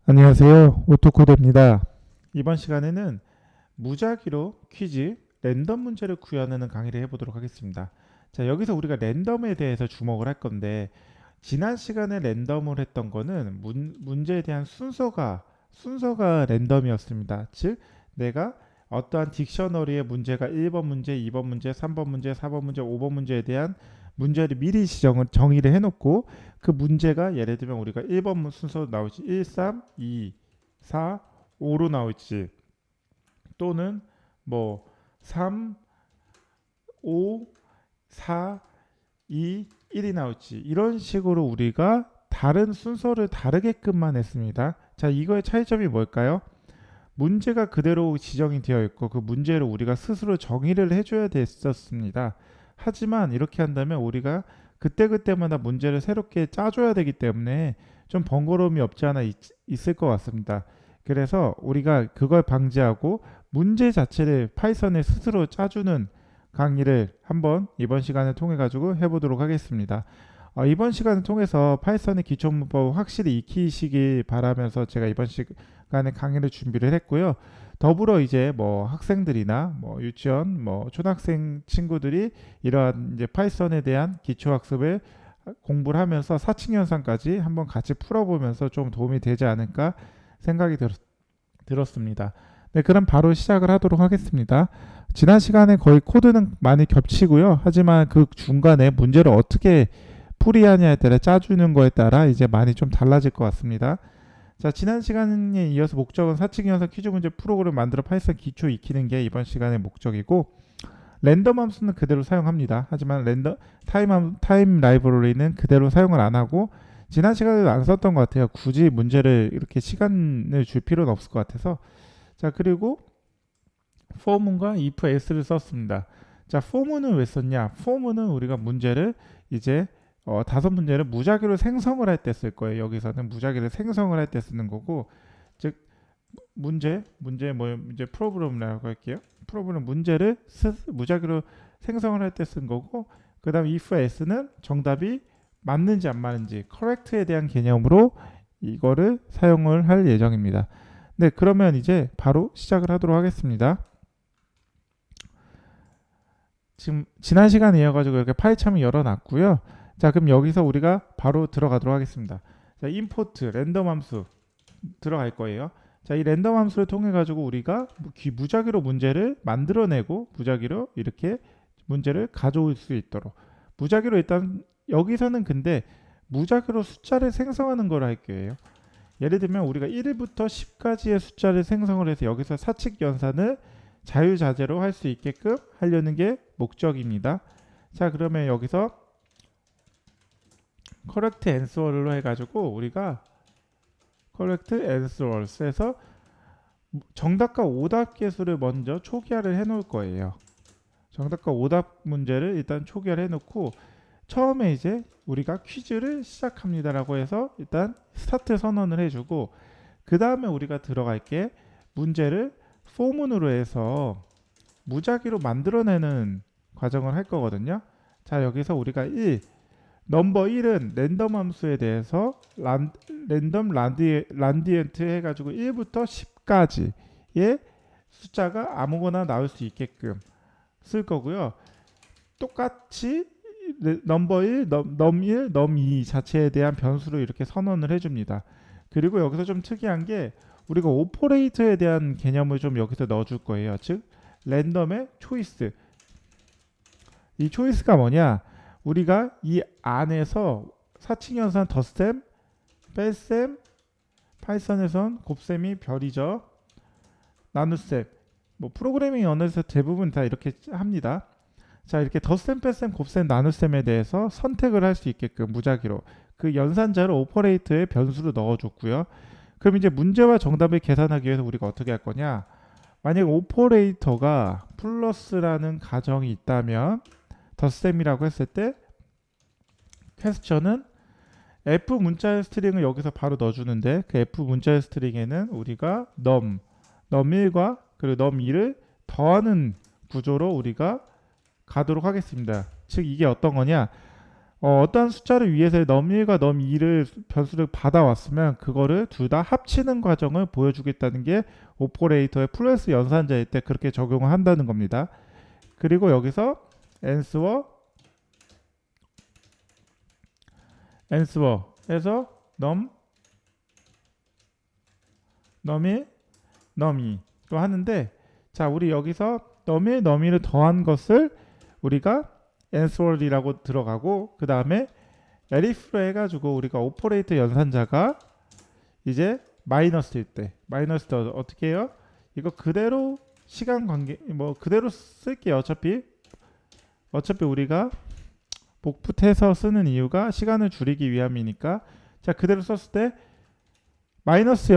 안녕하세요. 오토코드입니다. 이번 시간에는 무작위로 퀴즈, 랜덤 문제를 구현하는 강의를 해보도록 하겠습니다. 자, 여기서 우리가 랜덤에 대해서 주목을 할 건데, 지난 시간에 랜덤을 했던 거는 문제에 대한 순서가 랜덤이었습니다. 즉, 내가 어떠한 딕셔너리의 문제가 1번 문제, 2번 문제, 3번 문제, 4번 문제, 5번 문제에 대한 문제를 미리 정의를 해놓고 그 문제가 예를 들면 우리가 1번 순서로 나올지 1, 3, 2, 4, 5로 나올지 또는 뭐 3, 5, 4, 2, 1이 나올지 이런 식으로 우리가 다른 순서를 다르게끔만 했습니다. 자, 이거의 차이점이 뭘까요? 문제가 그대로 지정이 되어 있고 그 문제를 우리가 스스로 정의를 해줘야 됐었습니다. 하지만 이렇게 한다면 우리가 그때그때마다 문제를 새롭게 짜줘야 되기 때문에 좀 번거로움이 없지 않아 있을 것 같습니다. 그래서 우리가 그걸 방지하고 문제 자체를 파이썬에 스스로 짜주는 강의를 한번 이번 시간을 통해 가지고 해보도록 하겠습니다. 이번 시간을 통해서 파이썬의 기초 문법을 확실히 익히시길 바라면서 제가 이번 시간에 강의를 준비를 했고요. 더불어 이제 뭐 학생들이나 뭐 유치원, 뭐 초등학생 친구들이 이러한 이제 파이썬에 대한 기초 학습을 공부를 하면서 사칙 연산까지 한번 같이 풀어보면서 좀 도움이 되지 않을까 생각이 들었습니다. 네, 그럼 바로 시작을 하도록 하겠습니다. 지난 시간에 거의 코드는 많이 겹치고요. 하지만 그 중간에 문제를 어떻게 풀이하냐에 따라 짜주는 거에 따라 이제 많이 좀 달라질 것 같습니다. 자, 지난 시간에 이어서 목적은 사칙 연산 퀴즈 문제 프로그램 만들어 파이썬 기초 익히는 게 이번 시간의 목적이고, 랜덤 함수는 그대로 사용합니다. 하지만 타임 라이브러리는 그대로 사용을 안 하고, 지난 시간에도 안 썼던 것 같아요. 굳이 문제를 이렇게 시간을 줄 필요는 없을 것 같아서. 자, 그리고 for문과 if else를 썼습니다. 자, for문은 왜 썼냐? for문은 우리가 문제를 이제 다섯 문제를 무작위로 생성을 할 때 쓸 거예요. 여기서는 무작위로 생성을 할 때 쓰는 거고, 즉 문제 프로그램이라고 할게요. 프로그램 문제를 무작위로 생성을 할 때 쓴 거고, 그다음 if else는 정답이 맞는지 안 맞는지 correct에 대한 개념으로 이거를 사용을 할 예정입니다. 네, 그러면 이제 바로 시작을 하도록 하겠습니다. 지금 지난 시간에 이어가지고 이렇게 파이참을 열어놨고요. 자, 그럼 여기서 우리가 바로 들어가도록 하겠습니다. 자, import 랜덤 함수 들어갈 거예요. 자, 이 랜덤 함수를 통해 가지고 우리가 무작위로 문제를 만들어내고 무작위로 이렇게 문제를 가져올 수 있도록 무작위로 일단 여기서는 근데 무작위로 숫자를 생성하는 걸 할 거예요. 예를 들면 우리가 1부터 10까지의 숫자를 생성을 해서 여기서 사칙 연산을 자유자재로 할 수 있게끔 하려는 게 목적입니다. 자, 그러면 여기서 correct answer로 해가지고 우리가 correct answers에서 정답과 오답 개수를 먼저 초기화를 해놓을 거예요. 정답과 오답 문제를 일단 초기화를 해놓고 처음에 이제 우리가 퀴즈를 시작합니다라고 해서 일단 스타트 선언을 해주고 그 다음에 우리가 들어갈 게 문제를 포문으로 해서 무작위로 만들어내는 과정을 할 거거든요. 자, 여기서 우리가 넘버 1은 랜덤 함수에 대해서 랜덤 란디엔트 해가지고 1부터 10까지의 숫자가 아무거나 나올 수 있게끔 쓸 거고요. 똑같이 넘버 1, 넘 1, 넘 2 자체에 대한 변수로 이렇게 선언을 해줍니다. 그리고 여기서 좀 특이한 게 우리가 오퍼레이터에 대한 개념을 좀 여기서 넣어줄 거예요. 즉 랜덤의 초이스. 이 초이스가 뭐냐? 우리가 이 안에서 사칙연산 덧셈, 뺄셈, 파이썬에선 곱셈이 별이죠. 나눗셈. 뭐 프로그래밍 언어에서 대부분 다 이렇게 합니다. 자, 이렇게 덧셈, 뺄셈, 곱셈, 나눗셈에 대해서 선택을 할 수 있게끔 무작위로 그 연산자를 오퍼레이터에 변수로 넣어줬고요. 그럼 이제 문제와 정답을 계산하기 위해서 우리가 어떻게 할 거냐? 만약 오퍼레이터가 플러스라는 가정이 있다면 덧셈이라고 했을 때 퀘스천은 F 문자의 스트링을 여기서 바로 넣어주는데 그 F 문자의 스트링에는 우리가 num1과 그리고 num2를 더하는 구조로 우리가 가도록 하겠습니다. 즉 이게 어떤 거냐? 어떠한 숫자를 위해서 num1과 num2를 변수를 받아왔으면 그거를 둘 다 합치는 과정을 보여주겠다는 게 오퍼레이터의 플러스 연산자일 때 그렇게 적용을 한다는 겁니다. 그리고 여기서 answer에서 num1, num2 또 하는데, 자, 우리 여기서 num1, num2를 더한 것을 우리가 answer이라고 들어가고, 그 다음에 elif로 해가지고 우리가 오퍼레이터 연산자가 이제 마이너스일 때 어떻게 해요? 이거 그대로 시간 관계 뭐 그대로 쓸게요. 어차피 우리가 복붙해서 쓰는 이유가 시간을 줄이기 위함이니까. 자, 그대로 썼을 때 마이너스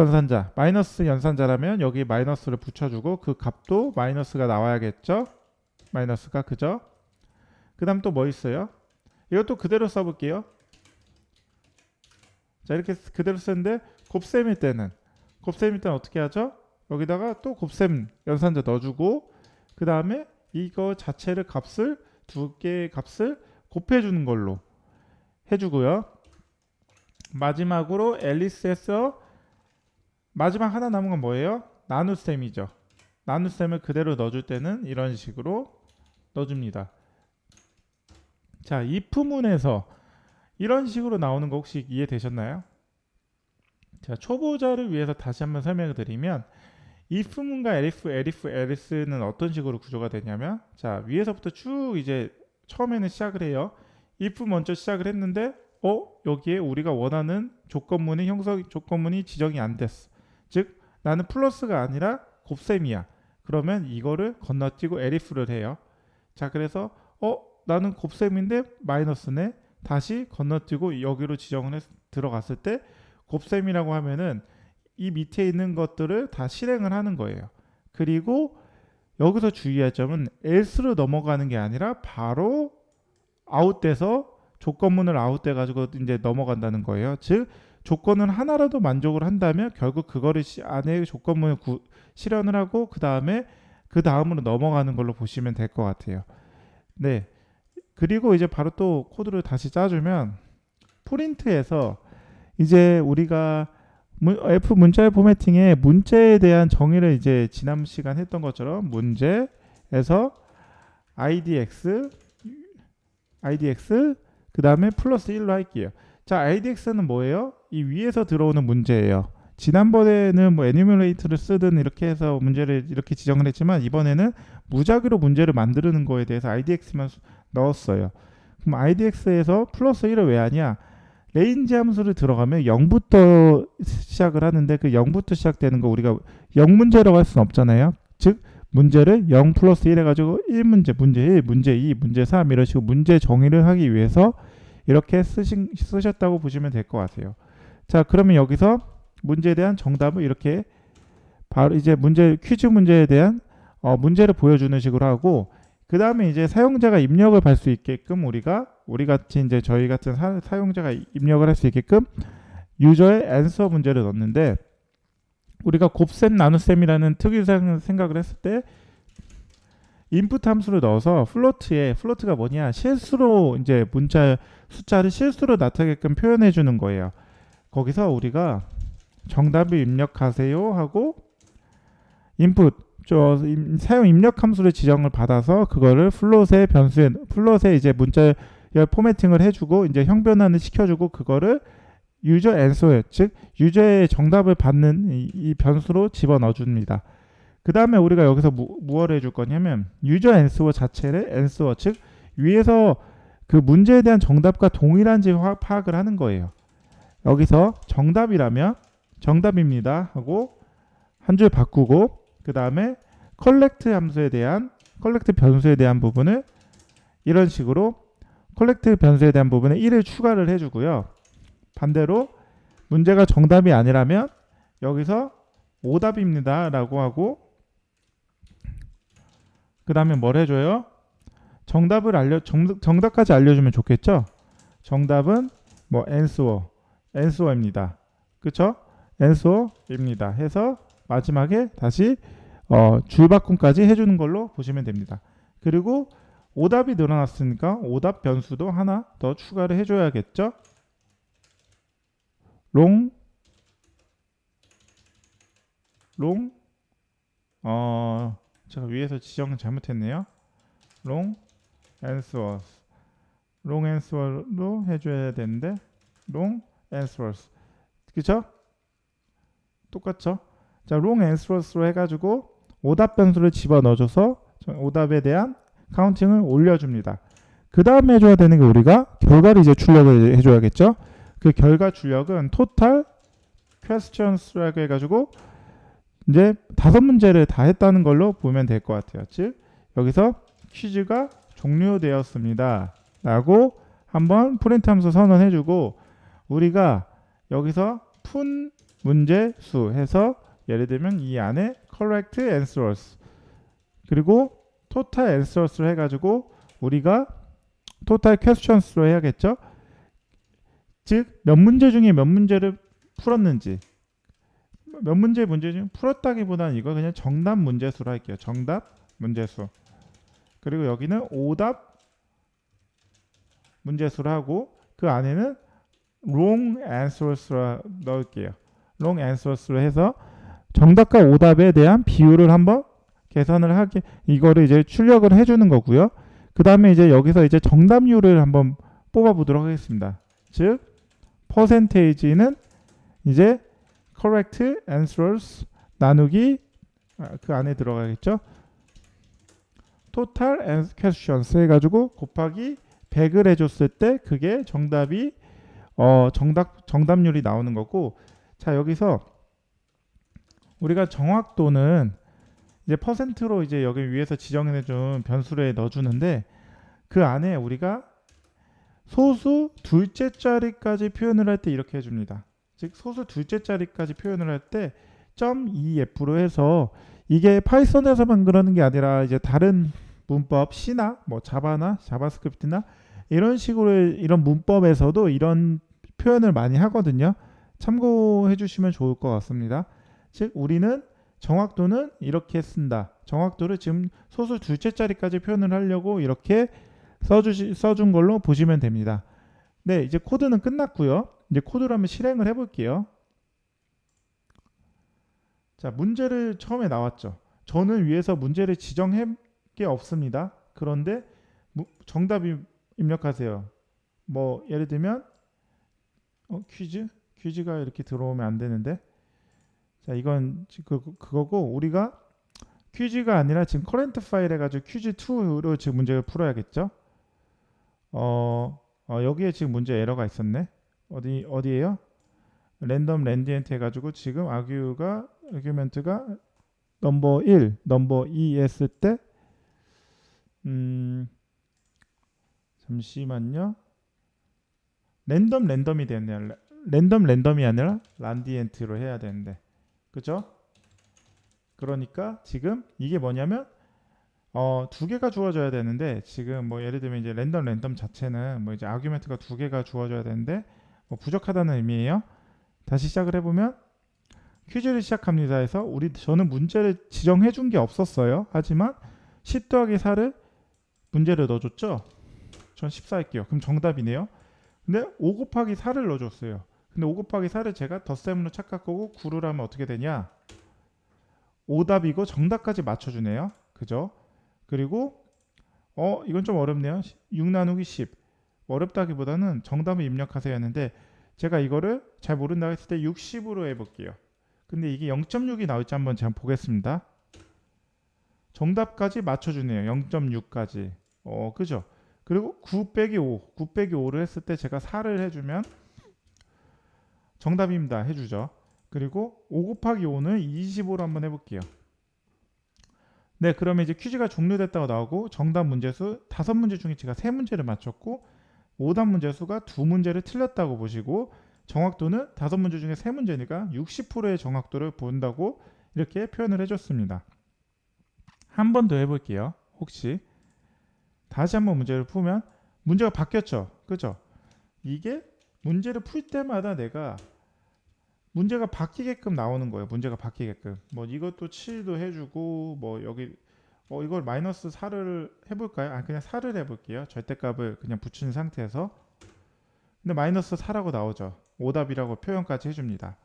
연산자라면 여기 마이너스를 붙여주고 그 값도 마이너스가 나와야겠죠? 마이너스가, 그죠? 그 다음 또 뭐 있어요? 이것도 그대로 써볼게요. 자, 이렇게 그대로 쓰는데 곱셈일 때는 어떻게 하죠? 여기다가 또 곱셈 연산자 넣어주고, 그 다음에 이거 자체를 두 개의 값을 곱해주는 걸로 해주고요. 마지막으로 앨리스에서 마지막 하나 남은 건 뭐예요? 나눗셈이죠. 나눗셈을 그대로 넣어줄 때는 이런 식으로 넣어줍니다. 자, if문에서 이런 식으로 나오는 거 혹시 이해되셨나요? 자, 초보자를 위해서 다시 한번 설명을 드리면 if문과 elif는 어떤 식으로 구조가 되냐면, 자, 위에서부터 쭉 이제 처음에는 시작을 해요. if 먼저 시작을 했는데 여기에 우리가 원하는 조건문이 지정이 안 됐어. 즉 나는 플러스가 아니라 곱셈이야. 그러면 이거를 건너뛰고 elif를 해요. 자, 그래서 나는 곱셈인데 마이너스네. 다시 건너뛰고 여기로 지정을 들어갔을 때 곱셈이라고 하면은 이 밑에 있는 것들을 다 실행을 하는 거예요. 그리고 여기서 주의할 점은 else로 넘어가는 게 아니라 바로 아웃돼서 조건문을 아웃돼 가지고 이제 넘어간다는 거예요. 즉 조건은 하나라도 만족을 한다면 결국 그거를 안에 조건문을 실현을 하고 그 다음으로 넘어가는 걸로 보시면 될 것 같아요. 네. 그리고 이제 바로 또 코드를 다시 짜주면 프린트에서 이제 우리가 F 문자의 포매팅에 문제에 대한 정의를 이제 지난 시간 했던 것처럼 문제에서 idx 그 다음에 플러스 1로 할게요. 자, idx는 뭐예요? 이 위에서 들어오는 문제예요. 지난번에는 뭐 에뉴머레이터를 쓰든 이렇게 해서 문제를 이렇게 지정을 했지만 이번에는 무작위로 문제를 만드는 거에 대해서 idx만 넣었어요. 그럼 idx에서 플러스 1을 왜 하냐? 레인지 함수를 들어가면 0부터 시작을 하는데 그 0부터 시작되는 거 우리가 0문제라고 할 수는 없잖아요. 즉 문제를 0 플러스 1 해가지고 1문제, 문제 1, 문제 2, 문제 3 이런 식으로 문제 정의를 하기 위해서 이렇게 쓰셨다고 보시면 될 것 같아요. 자, 그러면 여기서 문제에 대한 정답을 이렇게 바로 이제 퀴즈 문제에 대한 문제를 보여주는 식으로 하고, 그 다음에 이제 사용자가 입력을 할 수 있게끔 우리 같이 이제 저희 같은 사용자가 입력을 할 수 있게끔 유저의 앤서 문제를 넣는데, 우리가 곱셈 나눗셈이라는 특이사항을 생각을 했을 때 인풋 함수를 넣어서 플로트가 뭐냐, 실수로 이제 숫자를 실수로 나타내게끔 표현해 주는 거예요. 거기서 우리가 정답을 입력하세요 하고 사용 입력 함수를 지정을 받아서 그거를 플롯에 이제 문자 포매팅을 해주고 이제 형변환을 시켜주고 그거를 유저 앤서에, 즉 유저의 정답을 받는 이 변수로 집어넣어 줍니다. 그 다음에 우리가 여기서 무엇을 해줄 거냐면 유저 앤서 자체를 앤서, 즉 위에서 그 문제에 대한 정답과 동일한지 파악을 하는 거예요. 여기서 정답이라면 정답입니다 하고 한 줄 바꾸고, 그 다음에 컬렉트 변수에 대한 부분을 이런 식으로 컬렉트 변수에 대한 부분에 1을 추가를 해주고요. 반대로 문제가 정답이 아니라면 여기서 오답입니다 라고 하고, 그 다음에 뭘 해줘요? 정답까지 알려주면 좋겠죠? 정답은 뭐 answer입니다. 그쵸? answer입니다 해서 마지막에 다시 줄바꿈까지 해주는 걸로 보시면 됩니다. 그리고 오답이 늘어났으니까 오답 변수도 하나 더 추가를 해줘야겠죠. 롱, 롱, 제가 위에서 지정을 잘못했네요. 롱, answers. 롱 answer로 해줘야 되는데, 롱 answers. 그쵸? 똑같죠? 자, 롱 answers로 해가지고 오답 변수를 집어 넣어줘서 오답에 대한 카운팅을 올려줍니다. 그 다음에 해줘야 되는 게 우리가 결과를 이제 출력을 해줘야겠죠? 그 결과 출력은 total questions라고 해가지고 이제 5문제를 다 했다는 걸로 보면 될 것 같아요. 즉 여기서 퀴즈가 종료되었습니다 라고 한번 프린트 하면서 선언해주고, 우리가 여기서 푼 문제 수 해서 예를 들면 이 안에 correct answers 그리고 total answers로 해가지고 우리가 total questions로 해야겠죠. 즉 몇 문제 중에 몇 문제를 풀었는지, 몇 문제 중 풀었다기보다는 이거 그냥 정답 문제수로 할게요. 정답 문제수. 그리고 여기는 오답 문제수로 하고 그 안에는 wrong answers로 넣을게요. wrong answers로 해서 정답과 오답에 대한 비율을 한번 계산을 하게, 이거를 이제 출력을 해주는 거고요. 그 다음에 이제 여기서 이제 정답률을 한번 뽑아보도록 하겠습니다. 즉 퍼센테이지는 이제 correct answers 나누기 그 안에 들어가겠죠. total questions 해가지고 곱하기 100을 해줬을 때 그게 정답이 정답률이 나오는 거고. 자, 여기서 우리가 정확도는 이제 퍼센트로 이제 여기 위에서 지정해준 변수를 넣어주는데, 그 안에 우리가 소수 둘째 자리까지 표현을 할 때 이렇게 해줍니다. 즉 소수 둘째 자리까지 표현을 할 때 .2f로 해서, 이게 파이썬에서만 그러는 게 아니라 이제 다른 문법 C나 뭐 자바나 자바스크립트나 이런 식으로 이런 문법에서도 이런 표현을 많이 하거든요. 참고해 주시면 좋을 것 같습니다. 즉 우리는 정확도는 이렇게 쓴다. 정확도를 지금 소수 둘째 자리까지 표현을 하려고 이렇게 써준 걸로 보시면 됩니다. 네, 이제 코드는 끝났고요. 이제 코드를 한번 실행을 해볼게요. 자, 문제를 처음에 나왔죠. 저는 위에서 문제를 지정해 게 없습니다. 그런데 정답 입력하세요. 뭐 예를 들면 퀴즈가 이렇게 들어오면 안 되는데, 자 이건 그거고, 우리가 퀴즈가 아니라 지금 커런트 파일 해가지고 퀴즈2로 지금 문제를 풀어야겠죠. 여기에 지금 문제 에러가 있었네. 어디에요? 랜덤 랜디엔트 해가지고 지금 아규멘트가 넘버 1, 넘버 2 했을 때 잠시만요. 랜덤이 됐네요. 랜덤이 아니라 란디엔트로 해야 되는데, 그죠? 그러니까 지금 이게 뭐냐면 2개가 주어져야 되는데, 지금 뭐 예를 들면 이제 랜덤 자체는 뭐 이제 아규멘트가 2개가 주어져야 되는데 뭐 부족하다는 의미예요. 다시 시작을 해보면 퀴즈를 시작합니다 해서 저는 문제를 지정해 준 게 없었어요. 하지만 10 더하기 4를 문제를 넣어줬죠. 전 14 할게요. 그럼 정답이네요. 근데 5 곱하기 4를 넣어줬어요. 근데 5 곱하기 4를 제가 덧셈으로 착각하고 9를 하면 어떻게 되냐? 오답이고 정답까지 맞춰주네요. 그죠? 그리고 이건 좀 어렵네요. 6 나누기 10. 어렵다기보다는 정답을 입력하세요 했는데, 제가 이거를 잘 모른다 했을 때 60으로 해볼게요. 근데 이게 0.6이 나올지 한번 제가 보겠습니다. 정답까지 맞춰주네요. 0.6까지. 그죠? 그리고 9 빼기 5를 했을 때 제가 4를 해주면 정답입니다 해주죠. 그리고 5 곱하기 5는 25로 한번 해볼게요. 네, 그러면 이제 퀴즈가 종료됐다고 나오고, 정답 문제수 5문제 중에 제가 3문제를 맞췄고 오답 문제수가 2문제를 틀렸다고 보시고, 정확도는 5문제 중에 3문제니까 60%의 정확도를 본다고 이렇게 표현을 해줬습니다. 한 번 더 해볼게요. 혹시 다시 한번 문제를 풀면 문제가 바뀌었죠. 그죠? 이게 문제를 풀 때마다 내가 문제가 바뀌게끔 나오는 거예요. 문제가 바뀌게끔. 뭐 이것도 7도 해주고, 뭐 여기 이걸 마이너스 4를 해볼까요? 그냥 4를 해볼게요. 절대값을 그냥 붙인 상태에서. 근데 마이너스 4라고 나오죠. 오답이라고 표현까지 해줍니다.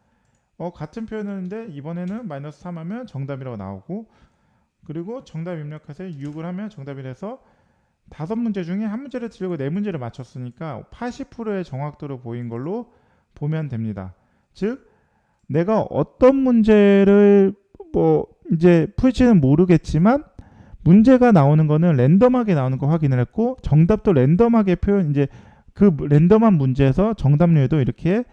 같은 표현인데 이번에는 마이너스 3 하면 정답이라고 나오고, 그리고 정답 입력해서 6을 하면 정답이라서 5문제 중에 한 문제를 틀리고 4문제를 맞췄으니까 80%의 정확도로 보인 걸로 보면 됩니다. 즉 내가 어떤 문제를 이제 풀지는 모르겠지만 문제가 나오는 거는 랜덤하게 나오는 거 확인을 했고, 정답도 랜덤하게 이제 그 랜덤한 문제에서 정답률도 이렇게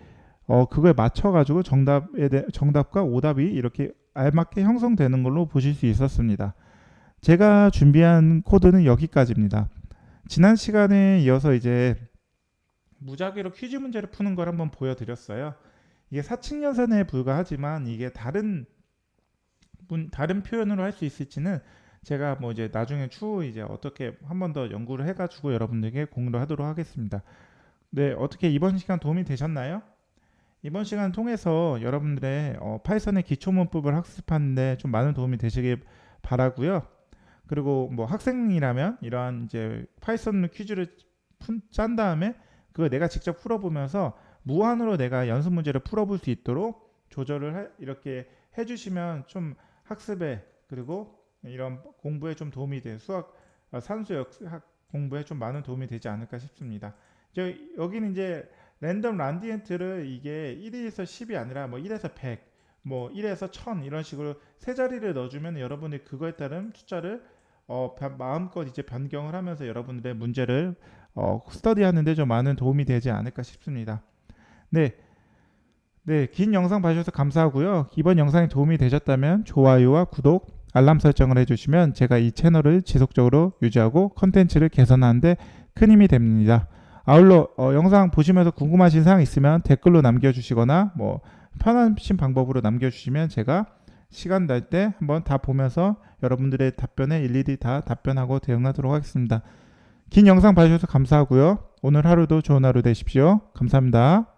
그거에 맞춰가지고 정답과 오답이 이렇게 알맞게 형성되는 걸로 보실 수 있었습니다. 제가 준비한 코드는 여기까지입니다. 지난 시간에 이어서 이제 무작위로 퀴즈 문제를 푸는 걸 한번 보여드렸어요. 이게 사칙연산에 불과하지만 이게 다른 표현으로 할 수 있을지는 제가 이제 나중에 추후 이제 어떻게 한 번 더 연구를 해가지고 여러분들에게 공유를 하도록 하겠습니다. 네, 어떻게 이번 시간 도움이 되셨나요? 이번 시간 통해서 여러분들의 파이썬의 기초 문법을 학습하는데 좀 많은 도움이 되시길 바라고요. 그리고 학생이라면 이러한 이제 파이썬 퀴즈를 짠 다음에 그걸 내가 직접 풀어보면서 무한으로 내가 연습 문제를 풀어볼 수 있도록 조절을 이렇게 해주시면 좀 학습에, 그리고 이런 공부에 좀 도움이 돼, 산수 역학 공부에 좀 많은 도움이 되지 않을까 싶습니다. 여기는 이제 랜덤 라디언트를 이게 1에서 10이 아니라 1에서 100, 1에서 1000 이런 식으로 세 자리를 넣어주면 여러분이 그거에 따른 숫자를 마음껏 이제 변경을 하면서 여러분들의 문제를 스터디하는데 좀 많은 도움이 되지 않을까 싶습니다. 네, 긴 영상 봐주셔서 감사하고요. 이번 영상이 도움이 되셨다면 좋아요와 구독, 알람 설정을 해주시면 제가 이 채널을 지속적으로 유지하고 컨텐츠를 개선하는데 큰 힘이 됩니다. 아울러 영상 보시면서 궁금하신 사항 있으면 댓글로 남겨주시거나 편하신 방법으로 남겨주시면 제가 시간 날 때 한번 다 보면서 여러분들의 답변에 일일이 다 답변하고 대응하도록 하겠습니다. 긴 영상 봐주셔서 감사하고요. 오늘 하루도 좋은 하루 되십시오. 감사합니다.